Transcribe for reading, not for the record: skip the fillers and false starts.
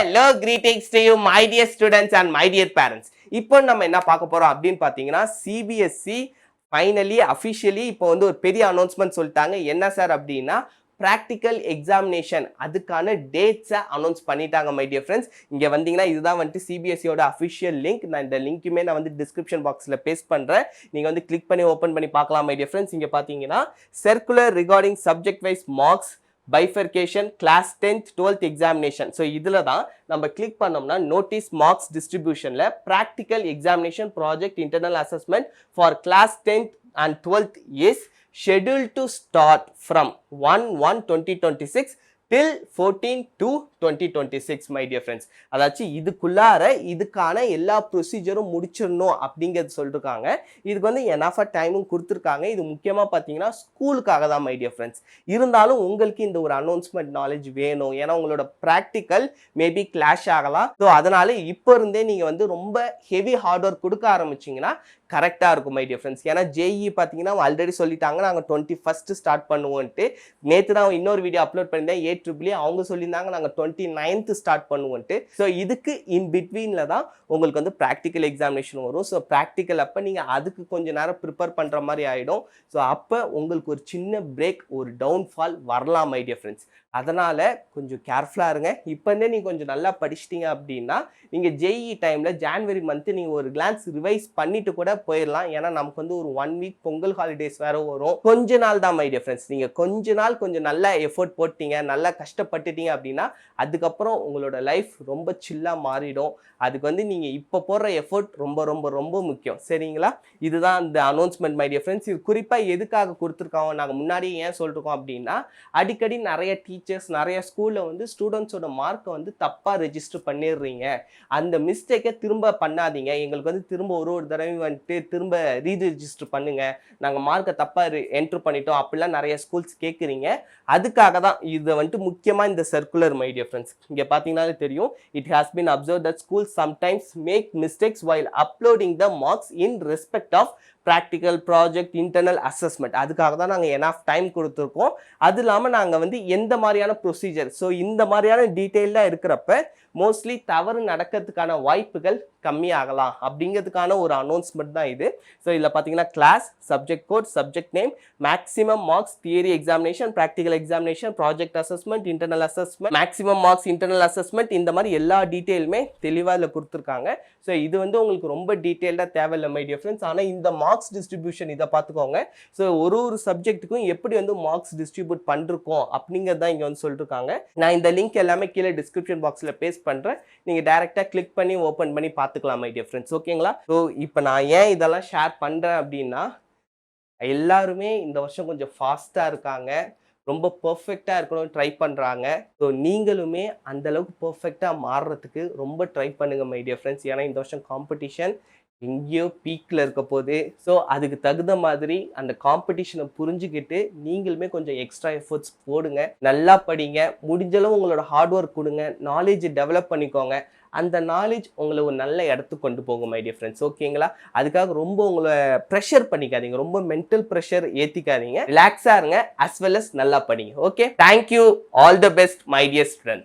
Hello, greetings to you, my dear students and my dear parents. இப்போ நம்ம என்ன பார்க்க போறோம் அப்படின்னு பார்த்தீங்கன்னா சிபிஎஸ்சி ஃபைனலி அஃபிஷியலி இப்போ வந்து ஒரு பெரிய அனௌன்ஸ்மெண்ட் சொல்லிட்டாங்க. என்ன சார் அப்படின்னா ப்ராக்டிக்கல் எக்ஸாமினேஷன் அதுக்கான டேட்ஸை அனௌன்ஸ் பண்ணிட்டாங்க மை டியர் ஃப்ரெண்ட்ஸ். இங்கே வந்தீங்கன்னா இதுதான் வந்துட்டு சிபிஎஸ்சியோட அஃபிஷியல் லிங்க். நான் இந்த லிங்க்குமே நான் வந்து டிஸ்கிரிப்ஷன் பாக்ஸில் பேஸ்ட் பண்ணுறேன். நீங்கள் வந்து கிளிக் பண்ணி ஓப்பன் பண்ணி பார்க்கலாம் மை டியர் ஃப்ரெண்ட்ஸ். இங்கே பார்த்தீங்கன்னா circular regarding subject wise marks bifurcation class 10th 12th examination. So இதுல தான் நம்ம கிளிக் பண்ணோம்னா notice marks distributionல practical examination project internal assessment for class 10th and 12th is scheduled to start from 1/1/2026 till 14/2/2026 my dear friends. அதாச்சு இதுக்குள்ளார இதுக்கான எல்லா ப்ரொசீஜரும் முடிச்சிடணும் அப்படிங்கிறது சொல்லிருக்காங்க. இதுக்கு வந்து எனஃபா டைமும் கொடுத்துருக்காங்க. இது முக்கியமாக பார்த்தீங்கன்னா ஸ்கூலுக்காக தான் மை டியர் ஃப்ரெண்ட்ஸ். இருந்தாலும் உங்களுக்கு இந்த ஒரு அனௌன்ஸ்மெண்ட் நாலேஜ் வேணும். ஏன்னா உங்களோட ப்ராக்டிக்கல் மேபி கிளாஷ் ஆகலாம். ஸோ அதனால இப்போ இருந்தே நீங்கள் வந்து ரொம்ப ஹெவி ஹார்ட் ஒர்க் கொடுக்க ஆரம்பிச்சிங்கன்னா கரெக்டாக இருக்கும் மை டியர் ஃப்ரெண்ட்ஸ். ஏன்னா ஜேஇ பார்த்தீங்கன்னா ஆல்ரெடி சொல்லிட்டாங்க நாங்கள் 21st ஸ்டார்ட் பண்ணுவோன்ட்டு. நேற்று தான் இன்னொரு வீடியோ அப்லோட் பண்ணியிருந்தேன் ஏ அவங்க சொல்லியிருந்தாங்க நாங்கள் 29th ஸ்டார்ட் பண்ணுவோன்ட்டு. ஸோ இதுக்கு இன் பிட்வீனில் தான் உங்களுக்கு வந்து ப்ராக்டிக்கல் எக்ஸாமினேஷன் வரும். ஸோ ப்ராக்டிக்கல் அப்போ நீங்கள் அதுக்கு கொஞ்சம் நேரம் ப்ரிப்பேர் பண்ணுற மாதிரி ஆகிடும். ஸோ அப்போ உங்களுக்கு ஒரு சின்ன பிரேக் ஒரு டவுன்ஃபால் வரலாம் மை டியர் ஃப்ரெண்ட்ஸ். அதனால் கொஞ்சம் கேர்ஃபுல்லாக இருங்க. இப்போந்தே நீங்கள் கொஞ்சம் நல்லா படிச்சிட்டிங்க அப்படின்னா நீங்கள் ஜேஇ டைமில் ஜான்வரி மந்த்து நீங்கள் ஒரு கிளான்ஸ் ரிவைஸ் பண்ணிட்டு கூட போயிடலாம். ஏன்னா நமக்கு வந்து ஒரு 1 வீக் பொங்கல் ஹாலிடேஸ் வேறு வரும். கொஞ்ச நாள் தான் மை டியர் ஃப்ரெண்ட்ஸ். நீங்கள் கொஞ்ச நாள் கொஞ்சம் நல்லா எஃபோர்ட் போட்டீங்க, நல்லா கஷ்டப்பட்டுட்டீங்க அப்படின்னா அதுக்கப்புறம் உங்களோட லைஃப் ரொம்ப சில்லாக மாறிடும். அதுக்கு வந்து நீங்கள் இப்போ போடுற எஃபோர்ட் ரொம்ப ரொம்ப ரொம்ப முக்கியம். சரிங்களா? இதுதான் இந்த அனௌன்ஸ்மெண்ட் மை டியர் ஃப்ரெண்ட்ஸ். இது குறிப்பாக எதுக்காக கொடுத்துருக்காங்க நாங்கள் முன்னாடியே ஏன் சொல்லிருக்கோம் அப்படின்னா அடிக்கடி நிறைய டீச்சர்ஸ் நிறைய ஸ்கூலில் வந்து ஸ்டூடெண்ட்ஸோட மார்க்கை வந்து தப்பாக ரெஜிஸ்டர் பண்ணிடுறீங்க. அந்த மிஸ்டேக்கை திரும்ப பண்ணாதீங்க. எங்களுக்கு வந்து திரும்ப ஒரு தடவை வந்துட்டு திரும்ப ரீரெஜிஸ்டர் பண்ணுங்க, நாங்கள் மார்க்கை தப்பாக என்ட்ரு பண்ணிட்டோம் அப்படிலாம் நிறைய ஸ்கூல்ஸ் கேட்குறீங்க. அதுக்காக தான் இதை வந்துட்டு முக்கியமாக இந்த சர்க்குலர் மை டியர் ஃப்ரெண்ட்ஸ். இங்கே பார்த்தீங்கன்னாலே தெரியும். It has been observe that schools sometimes make mistakes while uploading the marks in respect of practical project internal assessment. அதுக்காக தான் நாங்கள் எனஃப் டைம் கொடுத்துருக்கோம். அது இல்லாமல் நாங்கள் வந்து எந்த மாதிரியான ப்ரொசீஜர் ஸோ இந்த மாதிரியான டீட்டெயிலாக இருக்கிறப்ப மோஸ்ட்லி தவறு நடக்கிறதுக்கான வாய்ப்புகள் கம்மியாகலாம் அப்படிங்கிறதுக்கான ஒரு அனௌன்ஸ்மெண்ட் தான் இது. ஸோ இதில் பார்த்தீங்கன்னா class, subject code, subject name, maximum marks, theory examination, practical examination, project assessment, internal assessment, maximum marks, internal assessment, இந்த மாதிரி எல்லா டீட்டெயிலுமே தெளிவாக இதில் கொடுத்துருக்காங்க. ஸோ இது வந்து உங்களுக்கு ரொம்ப டீட்டெயில்டாக தேவையில்லை மை டியர் ஃப்ரெண்ட்ஸ். ஆனால் இந்த மார்க்ஸ் டிஸ்ட்ரிபியூஷன் இதை பார்த்துக்கோங்க. ஸோ ஒரு சப்ஜெக்ட்டுக்கும் எப்படி வந்து மார்க்ஸ் டிஸ்ட்ரிபியூட் பண்ணிருக்கோம் அப்படிங்கிறது தான் இங்கே வந்து சொல்லிருக்காங்க. நான் இந்த லிங்க் எல்லாமே கீழே டிஸ்கிரிப்ஷன் பாக்ஸில் பேஸ்ட் பண்ணுறேன். நீங்கள் டேரெக்டாக கிளிக் பண்ணி ஓப்பன் பண்ணி பார்த்துக்கலாம் மை டியர் ஃப்ரெண்ட்ஸ். ஓகேங்களா? ஸோ இப்போ நான் ஏன் இதெல்லாம் ஷேர் பண்ணுறேன் அப்படின்னா எல்லாருமே இந்த வருஷம் கொஞ்சம் ஃபாஸ்ட்டாக இருக்காங்க, ரொம்ப பர்ஃபெக்டாக இருக்கணும்னு ட்ரை பண்ணுறாங்க. ஸோ நீங்களுமே அந்தளவுக்கு பர்ஃபெக்டாக மாறுறதுக்கு ரொம்ப ட்ரை பண்ணுங்கள் மை டியர் ஃப்ரெண்ட்ஸ். ஏன்னா இந்த வருஷம் காம்படிஷன் எங்கேயோ பீக்கில் இருக்க போது. ஸோ அதுக்கு தகுந்த மாதிரி அந்த காம்படிஷனை புரிஞ்சுக்கிட்டு நீங்களுமே கொஞ்சம் எக்ஸ்ட்ரா எஃபர்ட்ஸ் போடுங்க, நல்லா படிங்க, முடிஞ்சளவு உங்களோட ஹார்ட் ஒர்க் கொடுங்க, நாலேஜ் டெவலப் பண்ணிக்கோங்க. அந்த நாலேஜ் உங்களை ஒரு நல்ல இடத்துக்கு கொண்டு போகும் மை டியர் ஃப்ரெண்ட்ஸ். ஓகேங்களா? அதுக்காக ரொம்ப உங்களை ப்ரெஷர் பண்ணிக்காதீங்க, ரொம்ப மென்டல் ப்ரெஷர் ஏற்றிக்காதீங்க. ரிலாக்ஸாக இருங்க, அஸ் வெல் அஸ் நல்லா படிங்க. Okay, thank you, all the best my dear students.